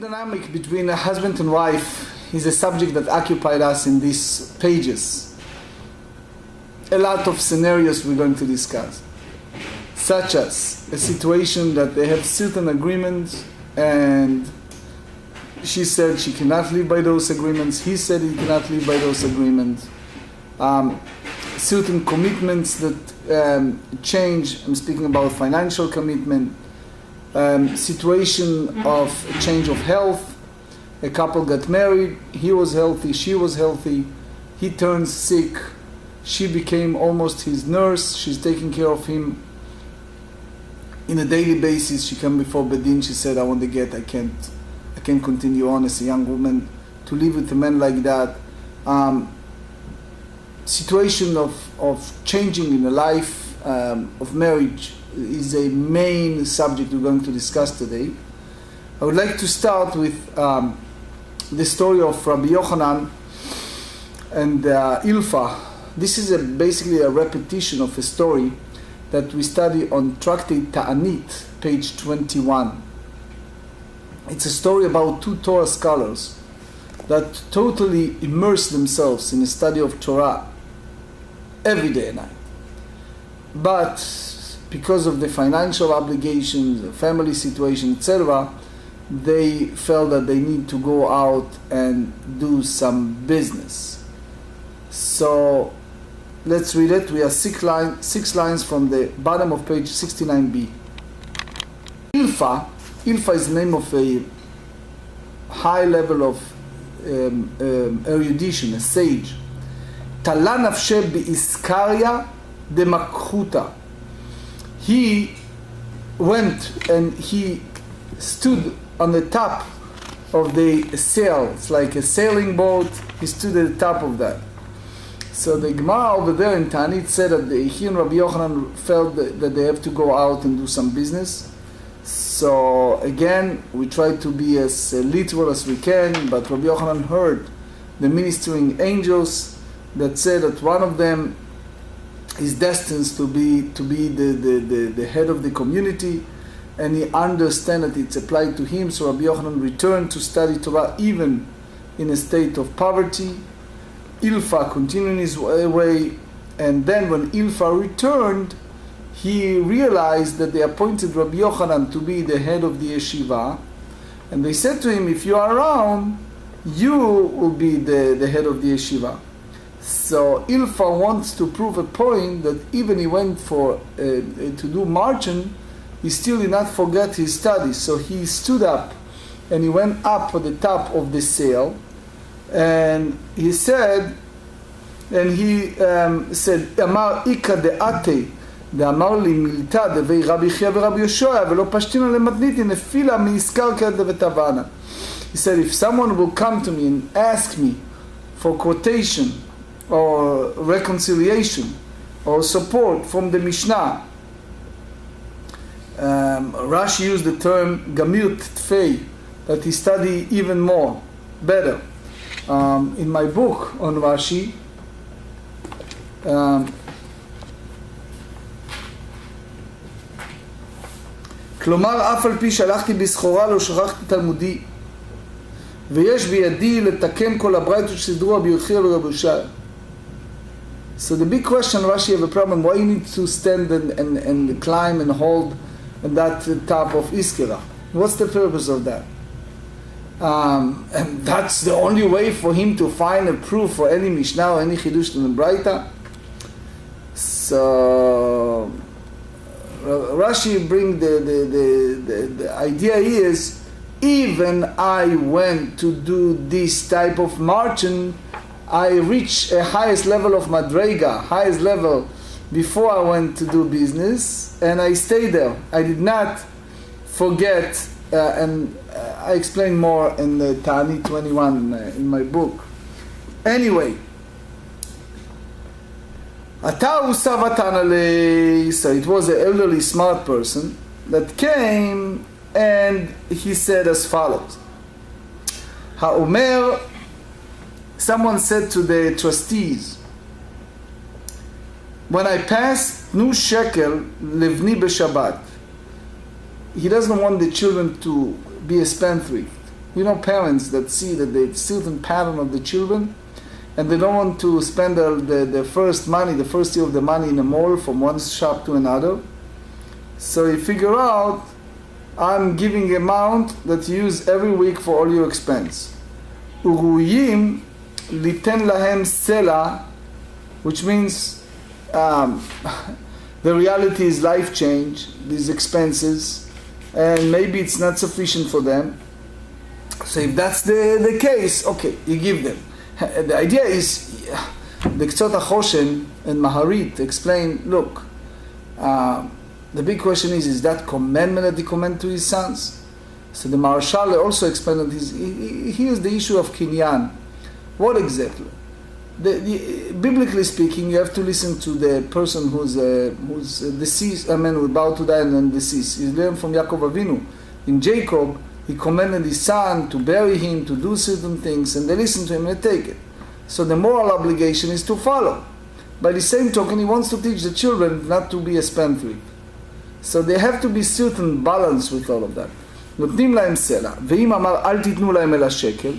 dynamic between a husband and wife is a subject that occupied us in these pages. A lot of scenarios we're going to discuss, such as a situation that they have certain agreements and she said she cannot live by those agreements, he said he cannot live by those agreements. Certain commitments that change. I'm speaking about financial commitment. Situation of a change of health. A couple got married, he was healthy, she was healthy, he turned sick, she became almost his nurse, she's taking care of him in a daily basis. She came before Bedin, she said, I want to get, I can't continue on as a young woman to live with a man like that. Situation of changing in the life of marriage is a main subject we're going to discuss today. I would like to start with the story of Rabbi Yochanan and Ilfa. This is basically a repetition of a story that we study on Tractate Ta'anit, page 21. It's a story about two Torah scholars that totally immerse themselves in the study of Torah every day and night. But because of the financial obligations, the family situation, etc., they felt that they need to go out and do some business. So let's read it. We are six lines from the bottom of page 69b. Ilfa is the name of a high level of erudition, a sage. Tala nafshe bi'iskarya demakhuta. He went and he stood on the top of the sail. It's like a sailing boat. He stood at the top of that. So the Gemara over there in Ta'anit said that he and Rabbi Yochanan felt that they have to go out and do some business. So again, we try to be as literal as we can, but Rabbi Yochanan heard the ministering angels that said that one of them is destined to be the head of the community, and he understands that it's applied to him. So Rabbi Yochanan returned to study Torah even in a state of poverty. Ilfa continued his way, and then when Ilfa returned, he realized that they appointed Rabbi Yochanan to be the head of the yeshiva, and they said to him, if you are around, you will be the head of the yeshiva. So Ilfa wants to prove a point that even he went for to do marching, he still did not forget his studies. So he stood up and he went up at the top of the sail, and he said, Amar Ika de Ate, de Amar li Milta de Vei Rabbi Chia Rabbi Yoshoya, velo Pashtina le Matniti nefila miiskar de Vetavana. He said, if someone will come to me and ask me for quotation or reconciliation or support from the Mishnah, Rashi used the term Gamir Tfei, that he study even more, better. In my book on Rashi, כלומר, אף על פי שהלכתי בסחורה לא שכחתי תלמודי, ויש בידי לתקן כל הברייתות שסידרו רבי יחיא ורבי ישעיה. So the big question, Rashi, have a problem. Why you need to stand and climb and hold at that top of Iskira? What's the purpose of that? And that's the only way for him to find a proof for any Mishnah or any Chidush in the Braita. So Rashi bring the idea is, even I went to do this type of marching, I reached a highest level of Madrega, highest level before I went to do business, and I stayed there. I did not forget, and I explain more in the Ta'anit 21 in my book. Anyway, so it was an elderly smart person that came and he said as follows. Ha'omer, someone said to the trustees, when I pass nu shekel levni b'Shabbat, he doesn't want the children to be a spendthrift. parents that see that they certain pattern of the children, and they don't want to spend the first year of the money in a mall from one shop to another. So you figure out, I'm giving amount that you use every week for all your expense. Uruyim liten lahem sela, which means the reality is life change, these expenses, and maybe it's not sufficient for them. So if that's the case, okay, you give them. The idea is, the Ktsot HaChoshen and Maharit explain, look, the big question is that commandment that he commanded to his sons? So the Marshal also explained that here's the issue of Kinyan. What exactly? Biblically speaking, you have to listen to the person who's deceased, who about to die and then deceased. You learn from Yaakov Avinu. In Jacob, he commanded his son to bury him, to do certain things, and they listen to him and they take it. So the moral obligation is to follow. By the same token, he wants to teach the children not to be a spendthrift. So there have to be certain balance with all of that. נותנים להם סלע, ואם אמר אל תיתנו להם אלא שקל,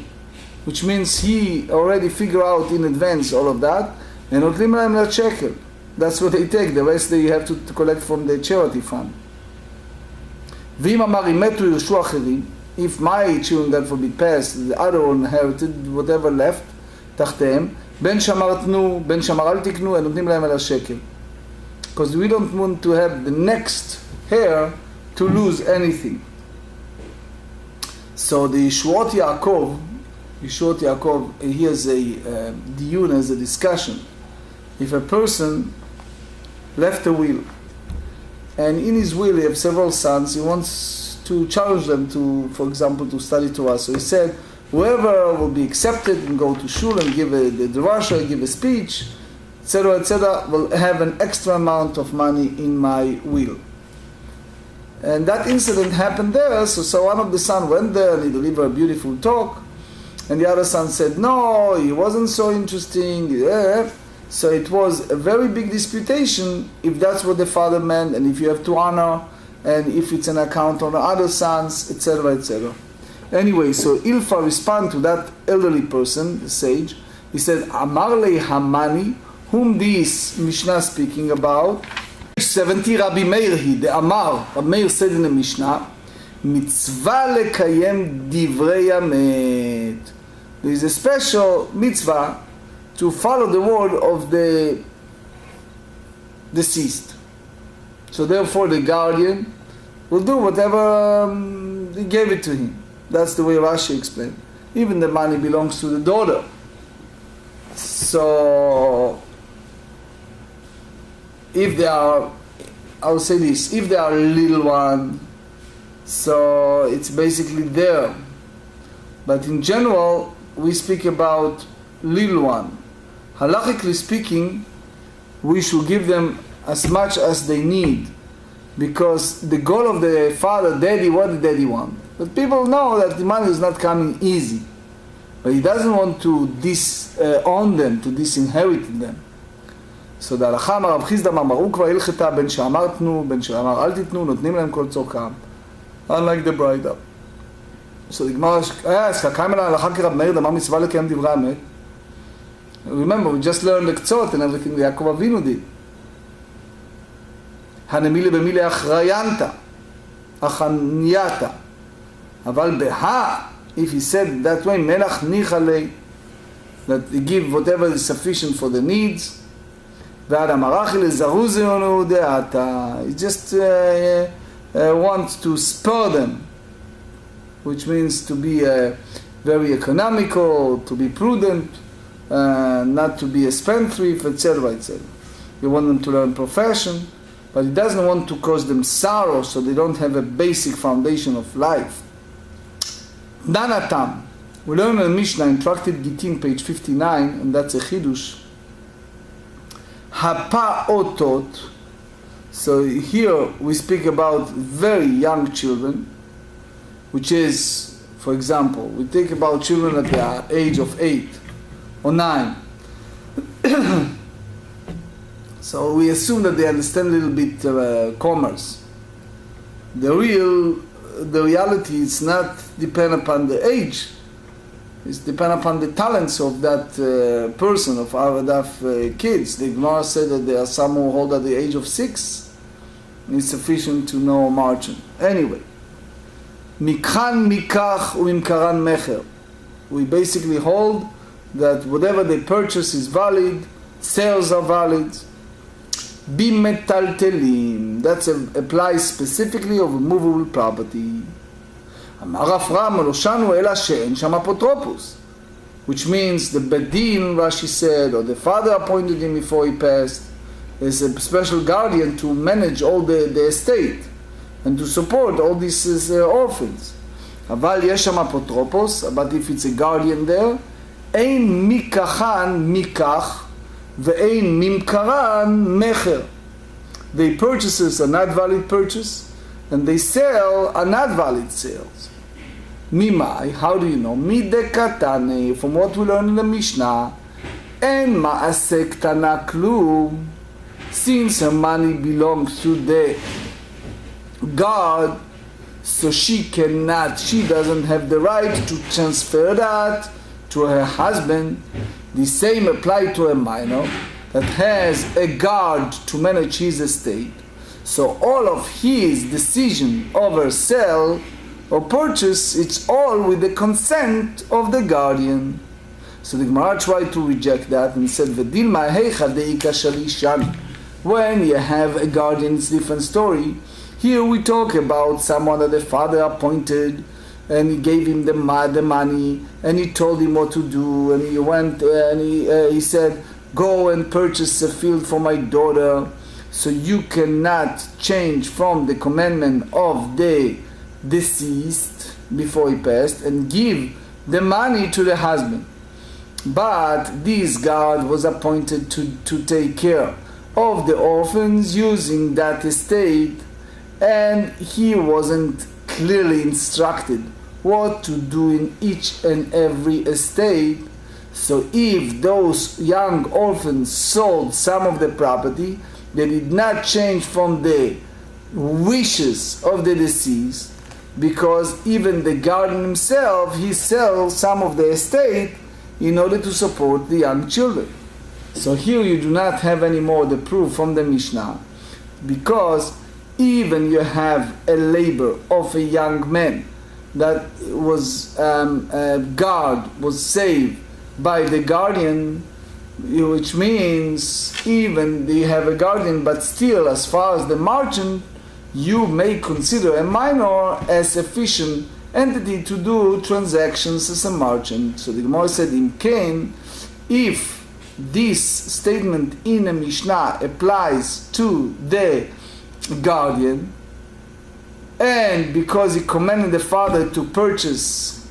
which means he already figure out in advance all of that, ונותנים להם אלא שקל. That's what they take, the rest they have to collect from the charity fund. ואם אמר אם מתו ירשו אחרים, if my children, God forbid, passed, the other inherited, whatever left, תחתיהם, בין שמר תנו, בין שמר אל תקנו, ונותנים להם אלא שקל. Because we don't want to have the next heir to lose anything. So the Yeshuot Yaakov, he has a diyun, as a discussion. If a person left a will, and in his will he has several sons, he wants to challenge them to, for example, to study Torah. So he said, whoever will be accepted and go to shul and give the drasha, give a speech, etc., will have an extra amount of money in my will. And that incident happened there, so one of the sons went there and he delivered a beautiful talk, and the other son said, no, he wasn't so interesting. Yeah. So it was a very big disputation if that's what the father meant, and if you have to honor, and if it's an account on the other sons, etc., etc. Anyway, so Ilfa responded to that elderly person, the sage. He said, Amar le Hamani, whom this Mishnah speaking about, 70 Rabbi Meir he, the Amar, Rabbi Meir said in the Mishnah, mitzvah lekayem divrei hamet. There is a special mitzvah to follow the word of the deceased. So therefore the guardian will do whatever he gave it to him. That's the way Rashi explained. Even the money belongs to the daughter. So if they are, I will say this, if they are a little one, so it's basically there. But in general, we speak about little one. Halachically speaking, we should give them as much as they need, because the goal of the father, daddy, what did daddy want? But people know that the money is not coming easy. But he doesn't want to disown them, to disinherit them. So the הלכה אמר רב חיסדא אמרו כבר הלכתה בין שאמר תנו בין שאמר אל תיתנו נותנים להם כל צורכם. Unlike the bridal. So the Gemara asks, קיים לה הלכה כרב מאיר דאמר מצווה לקיים דברי האמת. Remember, we just learned the קצות and everything יעקב אבינו did. הנמילה במילה אחריינתה, אחנייתה. אבל בהה, if he said that way, מלח ניחא ליה, that they give whatever is sufficient for the needs. ועד המרחי לזרוז יונו דעתה. He just wants to spur them, which means to be very economical, to be prudent, not to be a spendthrift, etc., etc. You want them to learn profession, but he doesn't want to cause them sorrow, so they don't have a basic foundation of life. Danatam. We learn in Mishna in Tractate Gittin, page 59, and that's a chidush. Hapa'otot. So here we speak about very young children, which is, for example, we think about children at the age of 8 or 9. So we assume that they understand a little bit commerce. The real the reality is not depend upon the age. It's depend upon the talents of that person, of our Daf kids. The Gemara said that there are some who hold at the age of 6. It's sufficient to know margin. Anyway, mikhan mikach uimkaran mecher. We basically hold that whatever they purchase is valid, sales are valid. Bimetaltelim, that applies specifically of movable property. Which means the bedin, Rashi said, or the father appointed him before he passed, is a special guardian to manage all the estate and to support all these orphans. But if it's a guardian there, ein mikachan mikach ve'ein mimkaran mecher. They purchases are not valid purchase, and they sell are not valid sales. Mimai, how do you know? Midekatane, from what we learn in the Mishnah, en ma'aseh ktana klum, since her money belongs to the God, so she doesn't have the right to transfer that to her husband. The same applies to a minor that has a guard to manage his estate. So all of his decision over sale or purchase, it's all with the consent of the guardian. So the Gemara tried to reject that and said, when you have a guardian, it's a different story. Here we talk about someone that the father appointed, and he gave him the money, and he told him what to do, and he went and he said, go and purchase a field for my daughter. So you cannot change from the commandment of the deceased before he passed and give the money to the husband. But this guard was appointed to take care of the orphans using that estate, and he wasn't clearly instructed what to do in each and every estate. So if those young orphans sold some of the property, they did not change from the wishes of the deceased, because even the guardian himself, he sells some of the estate in order to support the young children. So here you do not have any more the proof from the Mishnah, because even you have a labor of a young man that was guard was saved by the guardian, which means even you have a guardian, but still, as far as the margin, you may consider a minor as sufficient entity to do transactions as a merchant. So the Gemara said in Cain, if this statement in a Mishnah applies to the guardian, and because he commanded the father to purchase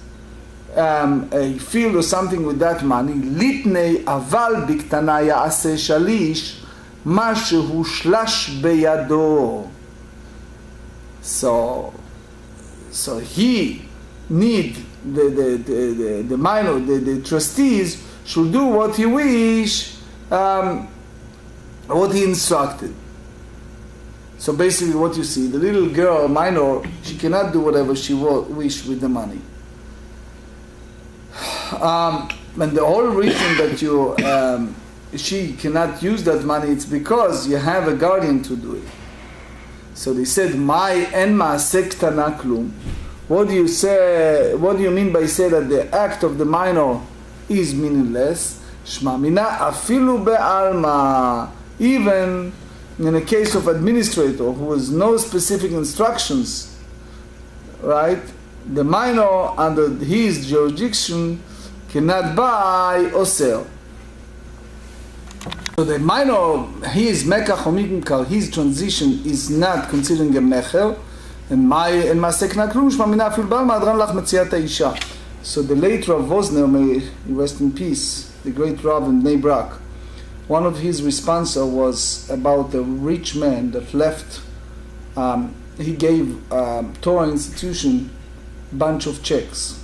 a field or something with that money, litnei aval biktana ya'aseh shalish ma shehu shlash beyado. So he need the minor, the trustees should do what he wish, what he instructed. So basically what you see, the little girl, minor, she cannot do whatever she wish with the money. And the whole reason that she cannot use that money, it's because you have a guardian to do it. So they said, "My en ma'aseh ktana klum." What do you say? What do you mean by say that the act of the minor is meaningless? Shma mina afilu be'alma. Even in a case of administrator who has no specific instructions, right? The minor under his jurisdiction cannot buy or sell. So the minor, his mekach or mikar, his transition is not considering a mecher. And ma'aseh ktana klum shma mina afilu be'alma adran lach metziat ha'isha. So the late Rav Vosner, may he rest in peace, the great Rav in Bnei Brak, one of his responses was about a rich man that left, he gave Torah institution bunch of checks.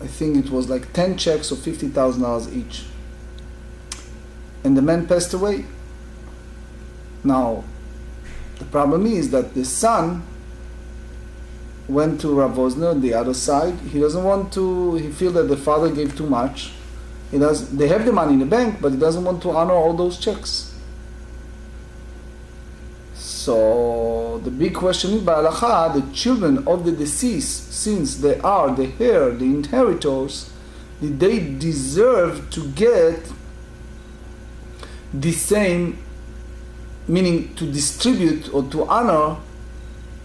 I think it was like 10 checks of $50,000 each. And the man passed away. Now, the problem is that the son went to Rav Wosner on the other side. He doesn't want to, he feels that the father gave too much. They have the money in the bank, but he doesn't want to honor all those checks. So the big question is, by halacha, the children of the deceased, since they are the heir, the inheritors, they deserve to get the same, meaning to distribute or to honor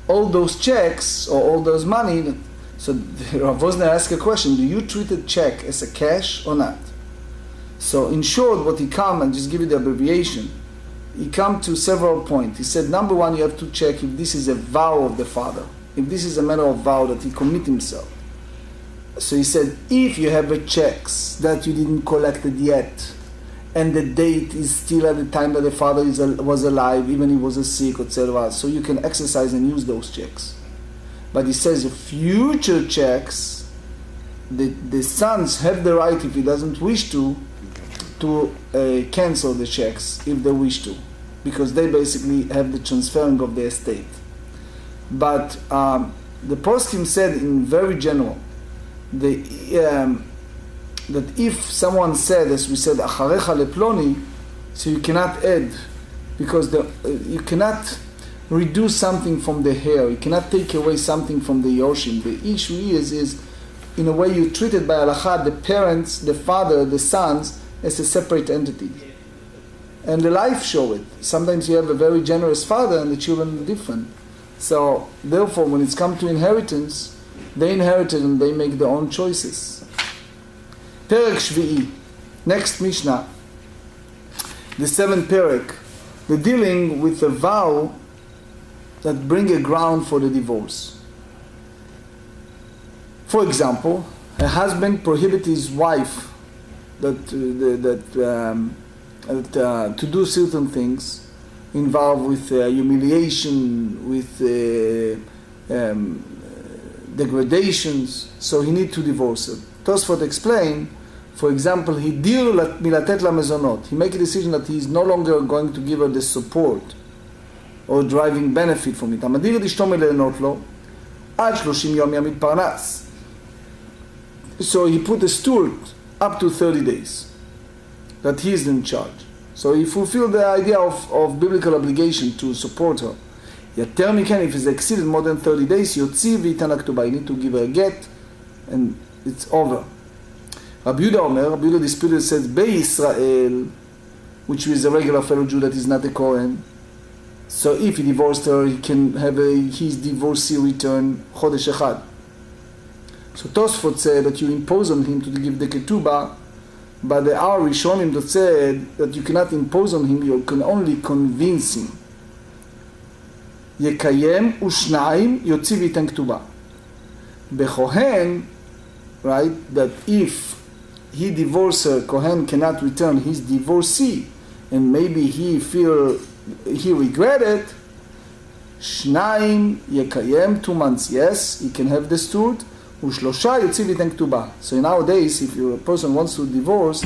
all those checks or all those money. So Rav Wosner asked a question: do you treat a check as a cash or not? So in short, what he come, and just give you the abbreviation, he come to several points. He said, number one, you have to check if this is a vow of the father, if this is a matter of vow that he commit himself. So he said, if you have a checks that you didn't collect it yet, and the date is still at the time that the father was alive, even he was sick, etc., so you can exercise and use those checks. But he says the future checks, the sons have the right, if he doesn't wish to cancel the checks if they wish to, because they basically have the transferring of the estate. But the poskim said in very general that if someone said, as we said, acharecha leploni, so you cannot add, because you cannot reduce something from the hair, you cannot take away something from the yoshim. The issue is in a way you treated by halacha the parents, the father, the sons as a separate entity. And the life show it. Sometimes you have a very generous father and the children are different. So therefore, when it's come to inheritance, they inherited and they make their own choices. Perek Shvi'i, next Mishnah, the 7th Perek, the dealing with a vow that bring a ground for the divorce. For example, a husband prohibits his wife to do certain things involved with humiliation, with degradations, so he needs to divorce her. Tosfot explain, for example, he dir milatet la mezonot. He make a decision that he is no longer going to give her the support or driving benefit from it. Amadir et ishto melehenot lo ad 30 yom yamid parnas. So he put a steward up to 30 days that he is in charge. So he fulfilled the idea of biblical obligation to support her. Yater miken, if it's exceeded more than 30 days, yotzi v'yitan Ketubah. You need to give her a get, and it's over. Rabbi Ila disputed, says, Bei Israel, which is a regular fellow Jew that is not a Kohen. So if he divorced her, he can have his divorcee return chodesh echad. So Tosfot said that you impose on him to give the Ketubah, but there are Rishonim that said that you cannot impose on him, you can only convince him. Yekayem u'shnayim yotzi v'yitan Ketubah. Bekohen, right, that if he divorced her, Kohen cannot return his divorcee, and maybe he regret it. Shnayim yekayem, 2 months, yes, he can have the steward. Ushlosha yotzi v'yitan Ketubah. So nowadays, if a person wants to divorce,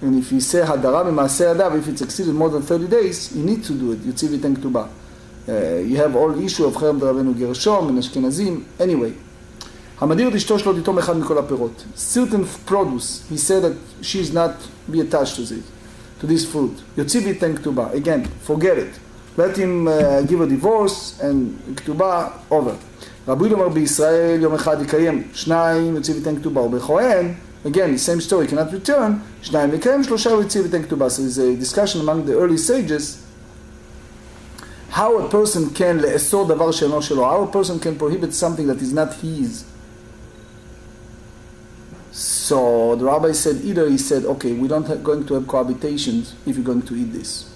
and if he say hadara b'maaseh adav, if it's exceeded more than 30 days, you need to do it. Yotzi v'yitan Ketubah. You have all issue of cherem d'Rabbeinu Gershom and Ashkenazim. Anyway, המדיר את אשתו שלא תיתום אחד מכל הפירות. Certain produce, he said that she is not be attached to this fruit. יוציא וייתן כתובה. Again, forget it. Let him give a divorce and כתובה over. רבי אומר בישראל יום אחד יקיים 2, יוציא וייתן כתובה. ובכהן, again, same story, cannot return, 2 יקיים 3, יוציא וייתן כתובה. So there's a discussion among the early sages how a person can לאסור דבר שאינו שלו, how a person can prohibit something that is not his. So the rabbi said, either he said, okay, we don't going to have cohabitations if you're going to eat this.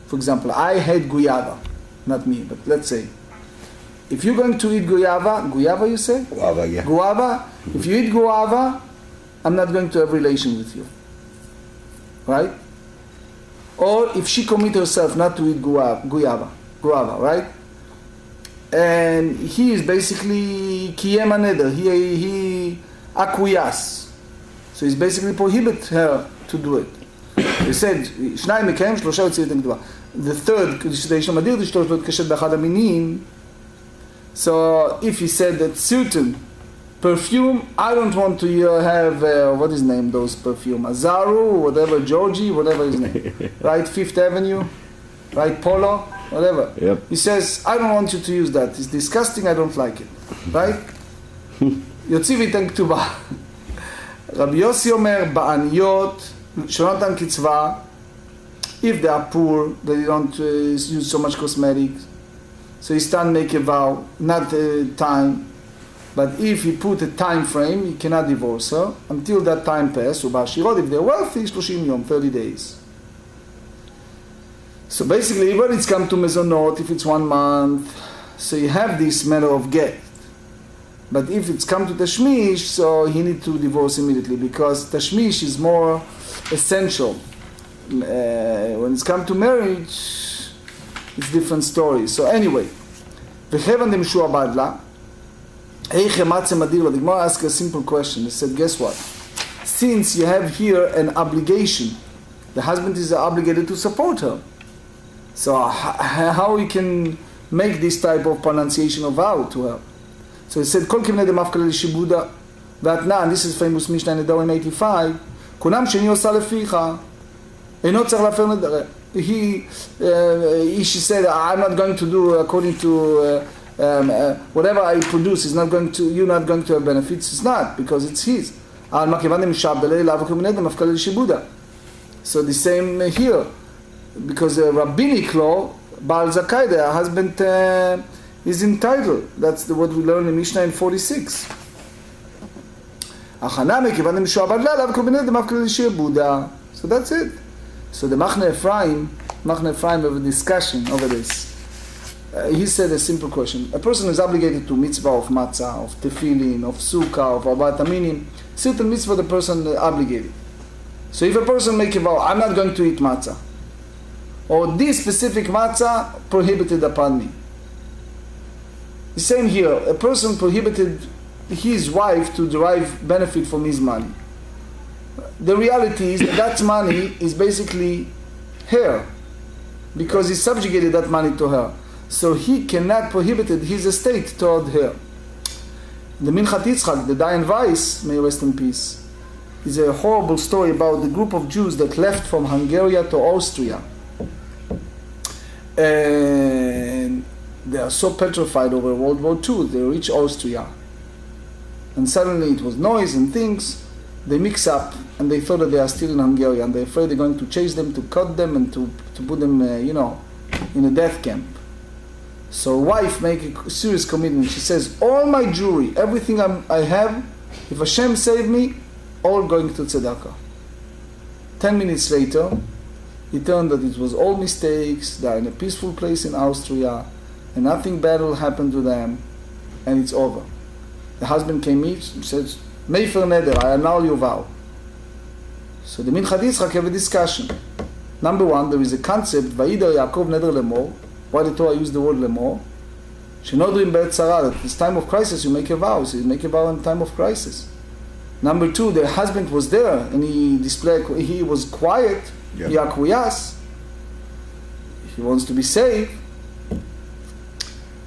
For example, I had guava, not me, but let's say, if you're going to eat guava you say? Guava, yeah. Guava, if you eat guava, I'm not going to have relation with you. Right? Or if she commit herself not to eat guava, right? And he is basically kiyem aneder, he acquiesce. So he's basically prohibit her to do it. He said, שניים מקיים, 3 יוציא וייתן כתובה. The third, כדי שמדיר את אשתו שלא תקשט באחד המינים, So if he said that certain perfume, I don't want to have, what is name those perfume? Azaru, whatever, Georgie, whatever his name. Right, Fifth Avenue, right, Polo, whatever. Yep. He says, I don't want you to use that. It's disgusting, I don't like it. Right? יוציא ויתן כתובה. רבי יוסי אומר, בעניות, שלא נתן קצבה, if they are poor, they don't use so much cosmetics, so he stand make a vow, not time, but if he put a time frame, he cannot divorce her until that time pass. ובעשירות, if they're wealthy, 30 יום, 30 days. So basically, when it's come to mezonot, if it's 1 month, so you have this matter of get. But if it's come to tashmish, so he need to divorce immediately, because tashmish is more essential. When it's come to marriage, it's different story. So anyway, וכיוון דמשועבד לה, איך מצא מדיר לו? The Gemara asked a simple question. He said, guess what? Since you have here an obligation, the husband is obligated to support her. So how he can make this type of pronunciation of vow to her? So he said, כל כבני דמפקא לשיבודה והתנא, this is famous Mishna in Nedarim 85, כונם שני עושה לפיך, אינו צריך להפר נדר. She said, I'm not going to do according to whatever I produce is not going to, you're not going to have benefits. It's not, because it's his. So the same here, because rabbinic law, Baal Zakai, the husband is entitled. That's what we learn in Mishna in 46. So that's it. So the Machne Ephraim have a discussion over this. He said a simple question. A person is obligated to mitzvah of matzah, of tefillin, of sukkah, of abat aminim. Certain mitzvah the person is obligated. So if a person make a vow, I'm not going to eat matzah, or this specific matzah prohibited upon me. The same here. A person prohibited his wife to derive benefit from his money. The reality is that money is basically her, because he subjugated that money to her. So he cannot prohibit his estate toward her. The Minchat Yitzchak, the Dayan Weiss, may rest in peace, is a horrible story about the group of Jews that left from Hungary to Austria. And they are so petrified over World War II, they reach Austria. And suddenly it was noise and things. They mix up and they thought that they are still in Hungary, and they're afraid they're going to chase them, to cut them, and to put them, in a death camp. So wife make a serious commitment. She says, all my jewelry, everything I have, if Hashem save me, all going to tzedakah. 10 minutes later, it turned that it was all mistakes. They are in a peaceful place in Austria, and nothing bad will happen to them, and it's over. The husband came in and says, Meifer neder, I annul your vow. So the Minchat Yitzchak have a discussion. Number one, there is a concept, Vayidar Yaakov neder lemor. Why the Torah used the word lemor? Shenodrim be'et tzara, that in time of crisis you make a vow. So you make a vow in time of crisis. Number two, the husband was there and he was quiet, Yakuyas. He wants to be saved.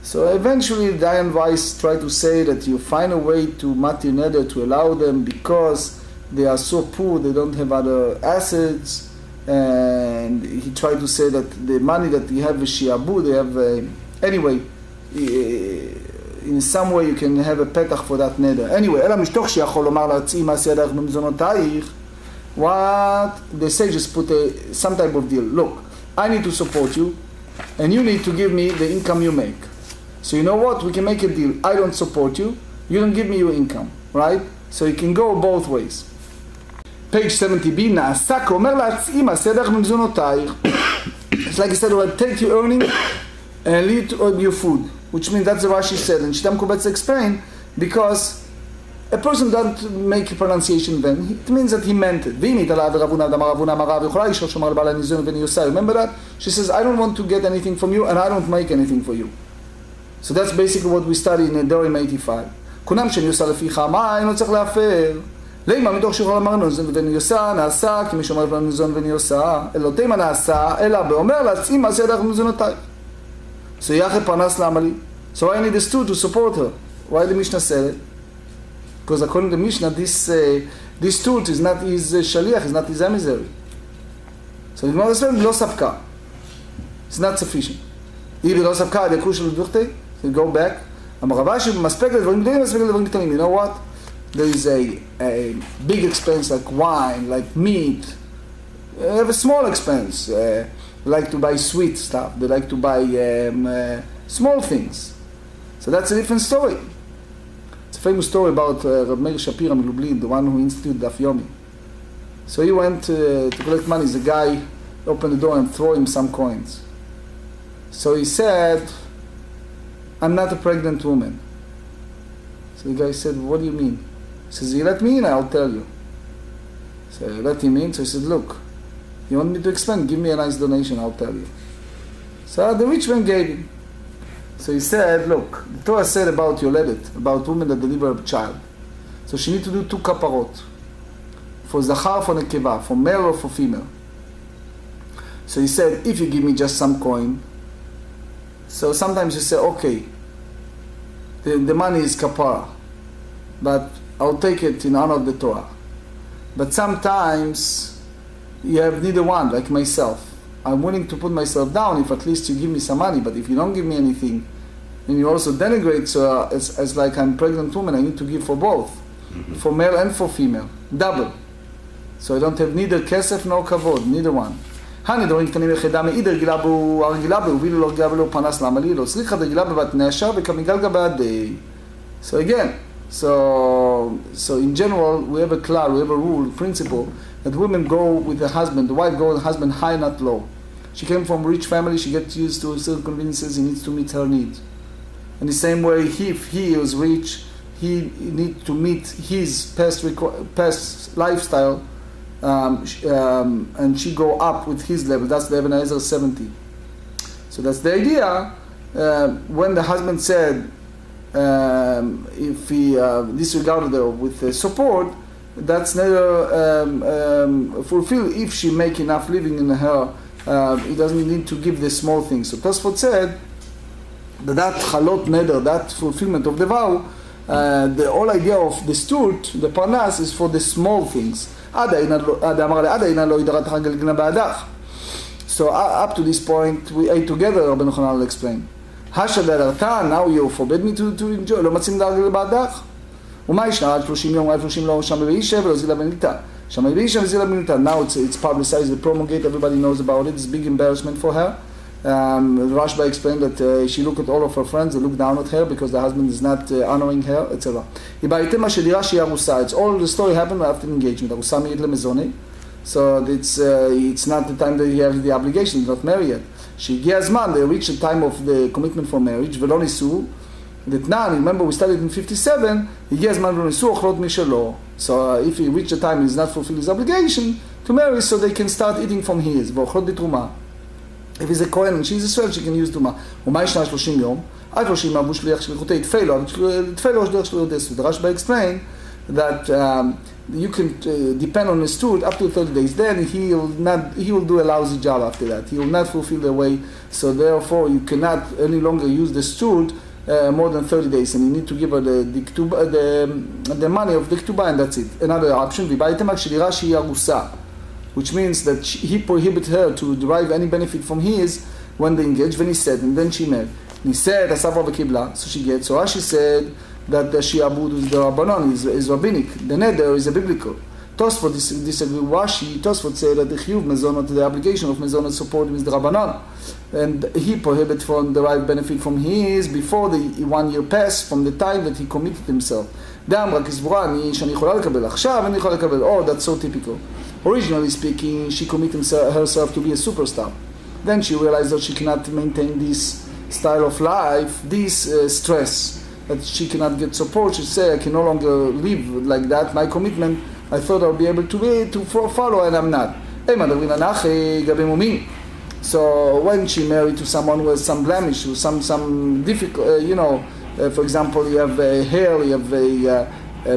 So eventually Dayan Weiss tried to say that you find a way to matir neder, to allow them, because they are so poor, they don't have other assets. And he tried to say that the money that you have is shiabu, they have anyway, in some way you can have a petach for that neder. Anyway, אלא משתוך שיכול לומר להציא מעשה ידך במזונותייך, what the sages put some type of deal. Look, I need to support you, and you need to give me the income you make. So you know what? We can make a deal. I don't support you, you don't give me your income, right? So you can go both ways. Page 70b, נעשה כאומר להציא מעשה ידך במזונותייך. It's like he said, well, take your earning and lead to your food, which means that's the Rashi said, and Shtam Kubetz explained, because a person doesn't make a pronunciation then, it means that he meant it. Remember that? She says, I don't want to get anything from you, and I don't make anything for you. So that's basically what we study in Nedarim 85. כונם שאני עושה לפיך, מה אינו צריך להפר? לימה מתוך שיכול אמר נוזן וניוסה, נעשה, כי מי שאומר לפני נוזן וניוסה, אלא תימה נעשה, אלא באומר להצאים מעשה ידך במזונותייך. So יחד פרנס לעמלי. So I need a stool to support her. Why the Mishnah said it? Because according to the Mishnah, this stool is not his shaliach, is not his emissary. So the Gemara says, לא ספקה. It's not sufficient. אם היא לא ספקה, עד יקרו של דוכתי, so you go back. המרבה שמספק לדברים גדולים, מספק לדברים קטנים. You know what? There is a big expense like wine, like meat. They have a small expense. They like to buy sweet stuff. They like to buy small things. So that's a different story. It's a famous story about Rav Meir Shapira Lublin, the one who instituted Daf Yomi. So he went to collect money. The guy opened the door and threw him some coins. So he said, I'm not a pregnant woman. So the guy said, what do you mean? He says, you let me in, I'll tell you. So I let him in. So he said, look, you want me to explain? Give me a nice donation, I'll tell you. So the rich man gave him. So he said, look, the Torah said about Yoledet, about women that deliver a child. So she needs to do 2 kaparot. For Zachar, for Nekeva, for male or for female. So he said, if you give me just some coin, so sometimes you say, okay, the money is kapara, but I'll take it in honor of the Torah. But sometimes you have neither one, like myself. I'm willing to put myself down if at least you give me some money, but if you don't give me anything, and you also denigrate, so as like I'm a pregnant woman, I need to give for both, for male and for female, double. So I don't have neither kesef nor kavod, neither one. הנדורים קטנים יחידה מאידר גילה בו הרגילה בו, ובילו לא רגילה בו פנס למה לי, לא צריכה דרגילה בבת נשע וכמיגל גבה די. So again, so in general, we have a klal, we have a rule, principle, that women go with the husband, the wife goes with the husband high, not low. She came from a rich family, she gets used to certain conveniences, he needs to meet her needs. In the same way, if he is rich, he needs to meet his past lifestyle, and she go up with his level. That's the Even HaEzer 70. So that's the idea. When the husband said, if he disregarded her with support, that's never fulfilled. If she make enough living in her, he doesn't need to give the small things. So Tosfot said that chalot neder, that fulfillment of the vow, the whole idea of the stut, the parnas, is for the small things. So up to this point we ate together, Rabbi Yochanan will explain. Now you forbid me to enjoy. לא מצאים דרגל בעדך. ומה ישנה? עד 30 יום, עד 30 לא שם באישה ולא זילה בניתה. שם באישה וזילה בניתה. Now it's publicized, it's promulgated, everybody knows about it. It's a big embarrassment for her. Rashba explained that she looked at all of her friends, they looked down at her because the husband is not honoring her, etc. It's all the story happened after engagement. So it's not the time that he has the obligation, he's not married yet. They reached the time of the commitment for marriage, remember we studied in 57, so if he reached the time he's not fulfilled his obligation to marry, so they can start eating from his. If he's a Kohen and she's a Israel, she can use Duma. ומה ישנה 30 יום? עד 30 יום שליח שליחותי יתפה לו, יתפה לו שליח שלו דסו. The Rashba explained that you can depend on the steward up to 30 days. Then he will do a lousy job after that. He will not fulfill the way. So therefore, you cannot any longer use the steward more than 30 days, and you need to give her the money of the Ketubah, and that's it. Another option, which means that he prohibited her to derive any benefit from his when they engaged, when he said, and then she married. He said, so she gets. So Rashi said that the Shi'abud is the Rabbanon, is rabbinic. The Neder is a biblical. Tosfot disagree with Rashi. Tosfot said that the Chiyuv Mezonot, the obligation of Mezonot support is the Rabbanon. And he prohibited from derived benefit from his before the 1 year passed from the time that he committed himself. Oh, that's so typical. Originally speaking, she committed herself to be a superstar. Then she realized that she cannot maintain this style of life, this stress, that she cannot get support. She said, I can no longer live like that. My commitment, I thought I'll be able to follow, and I'm not. So when she married to someone who has some blemish, who some difficult, for example, you have hair, you have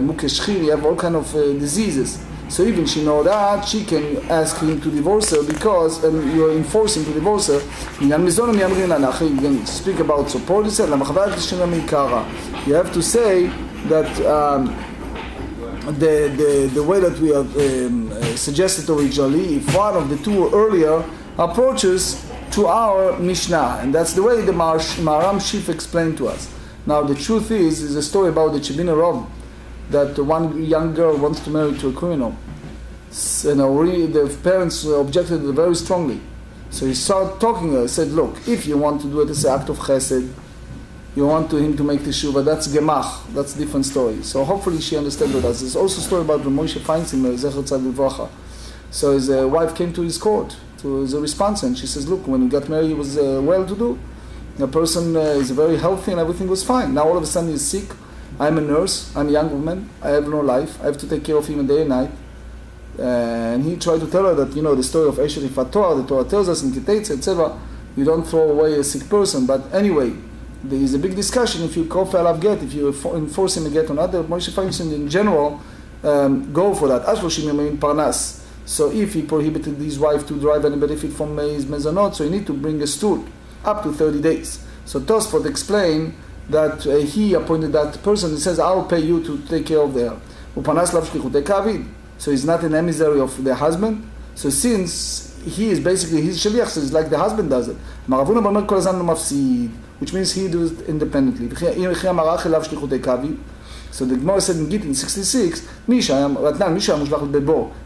mukeshchir, you have all kind of diseases. So even she know that, she can ask him to divorce her because you're enforcing to divorce her. You can speak about support. You have to say that the way that we have suggested originally, if one of the two earlier approaches to our Mishnah, and that's the way the Maharam Shif explained to us. Now the truth is a story about the Chibina Rav, that one young girl wants to marry to a criminal. And the parents objected very strongly. So he started talking to her, said, look, if you want to do it as an act of chesed, you want him to make teshuva, that's gemach, that's a different story. So hopefully she understood that. There's also a story about Moshe Weisblum, Zecher Tzad Livracha. So his wife came to his court, to his response, and she says, look, when he got married, he was well-to-do. The person is very healthy and everything was fine. Now all of a sudden he's sick. I'm a nurse, I'm a young woman, I have no life, I have to take care of him day and night. And he tried to tell her that, the story of Esher Ifat Torah, the Torah tells us in Ketubot, etc., you don't throw away a sick person. But anyway, there is a big discussion if you kofel alav get, if you enforce him a get or not. Moshe Weisblum in general go for that. Ashloshim Yomim Parnas. So if he prohibited his wife to derive any benefit from his mezonot, so you need to bring a stool up to 30 days. So Tosfot explained that he appointed that person. He says, I'll pay you to take care of the Upanas lav shlichutei kavid. So he's not an emissary of the husband. So since he is basically his shaliach, so it's like the husband does it. Which means he does it independently. So the Gemara said in Gittin 66,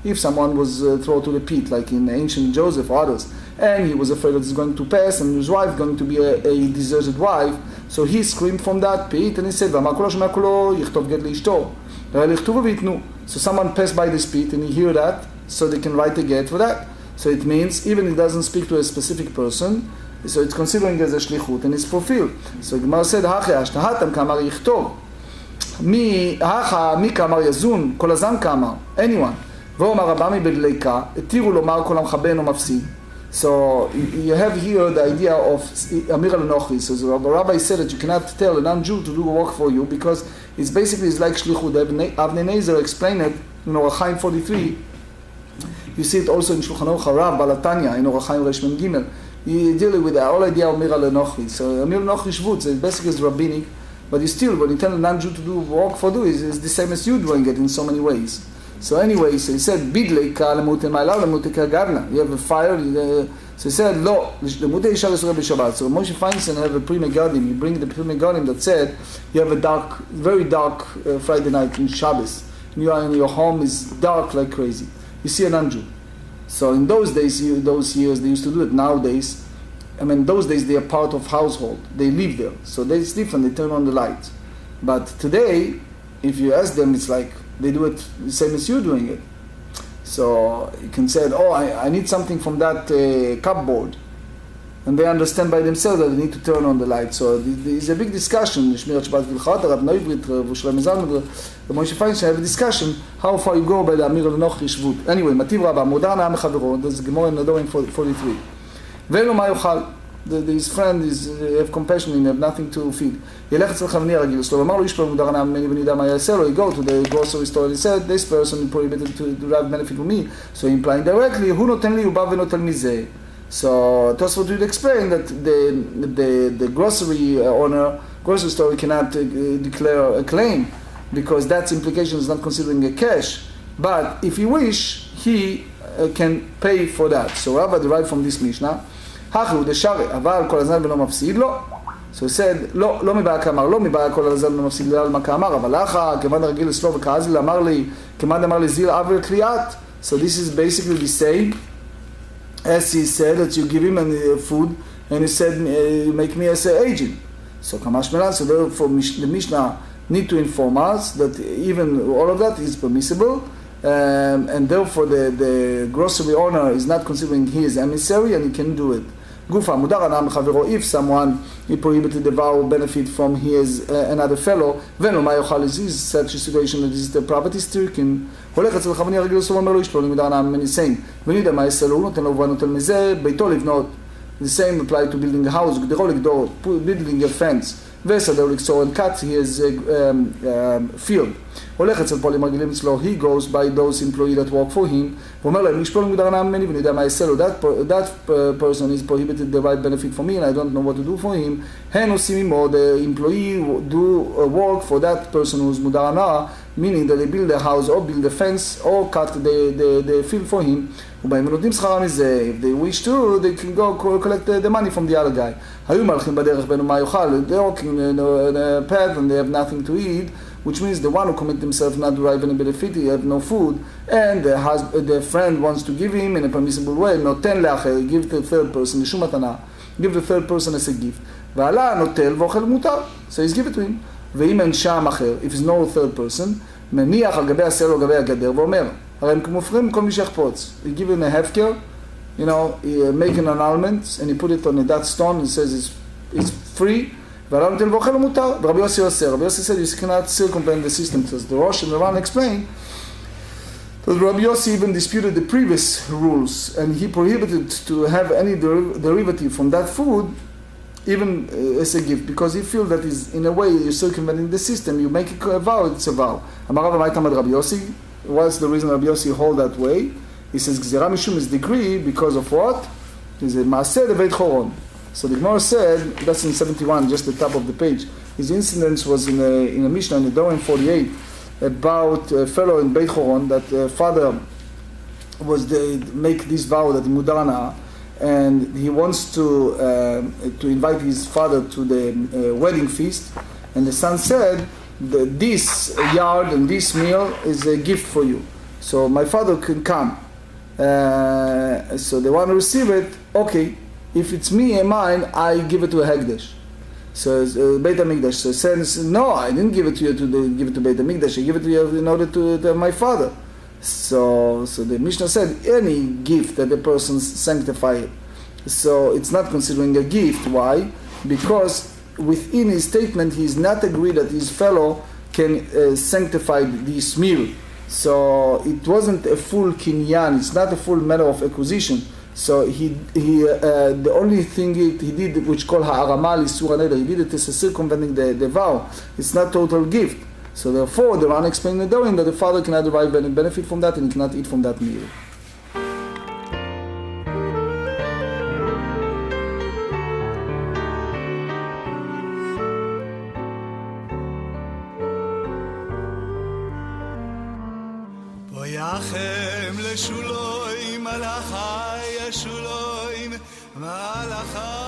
if someone was thrown to the pit, like in ancient Joseph or others, and he was afraid that he's going to pass, and his wife going to be a deserted wife, so he screamed from that pit, and he said, so someone passed by this pit, and he hear that, so they can write a get for that. So it means, even if it doesn't speak to a specific person, so it's considering as a shlichut, and it's fulfilled. So Gemara said, מי כאמר יזון, כל הזן כאמר, anyone. ואומר רבה מבדליקה, התירו לומר כל המחבה אינו מפסיד. So you have here the idea of Amir al-Nochri. So the rabbi said that you cannot tell a non-Jew to do work for you because it's basically like shlichut. Avnei Nezer explained it in Orach Chaim 43. You see it also in Shulchan Aruch Harav, Balatanya, in Orach Chaim Resh Mem Gimel. You deal with the whole idea of Amir al-Nochri. So Amir al-Nochri Shvut, so basically is rabbinic. But you still, when you tell a non-Jew to do work for you, is the same as you doing it in so many ways. So anyway, so he said, Bidlei ka lemute ma'ila lemute ka gavna. You have a fire. So he said, Lo, lemute isha l'surah b'Shabbat. So Moshe Weisblum have a Pri Megadim. You bring the Pri Megadim that said, you have a dark, very dark Friday night in Shabbos. Your home is dark like crazy. You see a non-Jew. So in those days, those years, they used to do it. Nowadays, those days they are part of household. They live there. So it's different. They turn on the light. But today, if you ask them, it's like they do it the same as you're doing it. So you can say, I need something from that cupboard. And they understand by themselves that they need to turn on the light. So there's a big discussion. Moshe Weisblum have a discussion how far you go by the Amir al-Nochri Shvut. Anyway, Mativ Rabba, Modar Na'am Chavero, there's Gemara in Nedorim 43. Velo ma yochal, his friend have compassion and have nothing to feed. ילך אצל חבני הרגיל, so אמר לו איש פה מודר נעם ממני ונדע מה יעשה לו, he go to the grocery store and he said, this person prohibited to derive benefit from me, so implying directly, הוא נותן לי, הוא בא ונותן מזה. So Tosfot would explain that the grocery owner, grocery store cannot declare a claim, because that's implication is not considering a cash, but if he wish, he can pay for that. So Rabbi derived from this Mishnah, הכי הוא דשרי, אבל כל הזמן ולא מפסיד לו. So he said, לא מבעיה כאמר, לא מבעיה כל הזמן ולא מפסיד לו, מה כאמר, אבל אחא, כמד הרגיל לסלו וכעז לי, אמר לי, כמד אמר לי זיל עבר קריאת. So this is basically the same as he said that you give him food, and he said, make me as an agent. So Kamash Melan, so therefore the Mishnah need to inform us that even all of that is permissible, and therefore the grocery owner is not considering he is emissary and he can do it. Gufa mudar anam chavero, if someone he prohibited the vow benefit from his another fellow, veno ma yochal is such a situation that is the property stricken. הולך אצל חבני הרגיל לסור אומר לו יש לו למדע נעם many saying, ונדע מה יעשה לו, נותן לו ונותן מזה, ביתו לבנות. The same apply to building a house, גדרו לגדור, building a fence. ויסדר לקצור and cut his field. הולך אצל פועלים רגילים אצלו, he goes by those employees that work for him, ואומר להם, יש פועלים מוגדרנה ממני ואני יודע מה יעשה לו, that person is prohibited the right benefit for me and I don't know what to do for him, הם עושים עמו, the employee do work for that person who's מוגדרנה, meaning that they build a house or build a fence or cut the field for him, ובאים ונותנים שכרה מזה, if they wish to, they can go collect the money from the other guy. היו מלכים בדרך בינו מה יאכל, they're walking in a path and they have nothing to eat, which means the one who commit himself not derive any benefit, he have no food, and the friend wants to give him in a permissible way, נותן לאחר, give the third person, לשום מתנה, give the third person as a gift. ועלה נוטל ואוכל מותר, so he's give it to him. ואם אין שם אחר, if there's no third person, מניח על גבי הסלע או גבי הגדר ואומר, הרי הם מופכים כל מי שיחפוץ. He give him a hefker, you know, he make an annulment, and he put it on that stone, and says it's free, ועלה נוטל ואוכל מותר. ורבי יוסי עושה, רבי יוסי said, you cannot circumvent the system, because the Rosh and the Ran explained, that Rabbi Yossi even disputed the previous rules, and he prohibited to have any derivative from that food, even as a gift, because he feels that is in a way you're circumventing the system. You make a vow, it's a vow. Amar Rav Ila Rabbi Yossi. What's the reason Rabbi Yossi hold that way? He says Gzera Mishum is decree because of what? Is a Maaseh Beit Choron. So the Gemara said, that's in 71, just the top of the page. His incident was in a Mishna in the Dorim 48 about a fellow in Beit Choron that father was make this vow that Mudarana, and he wants to invite his father to the wedding feast, and the son said, this yard and this meal is a gift for you, so my father can come. So they want to receive it. Okay, if it's me and mine, I give it to a Hekdesh. So Beit HaMikdash. So says, no, I didn't give it to you give it to Beit HaMikdash. I give it to you in order to my father. So the Mishnah said any gift that the person sanctified. So it's not considering a gift. Why? Because within his statement he is not agreed that his fellow can sanctify this meal. So it wasn't a full kinyan. It's not a full matter of acquisition. So he the only thing he did, which called ha'arama l'isur haneder, he did it as circumventing the vow. It's not total gift. So therefore, the Ran explained the Dorim that the father cannot derive any benefit from that and he cannot eat from that meal. לשולוים מלאכי השולוים מלאכי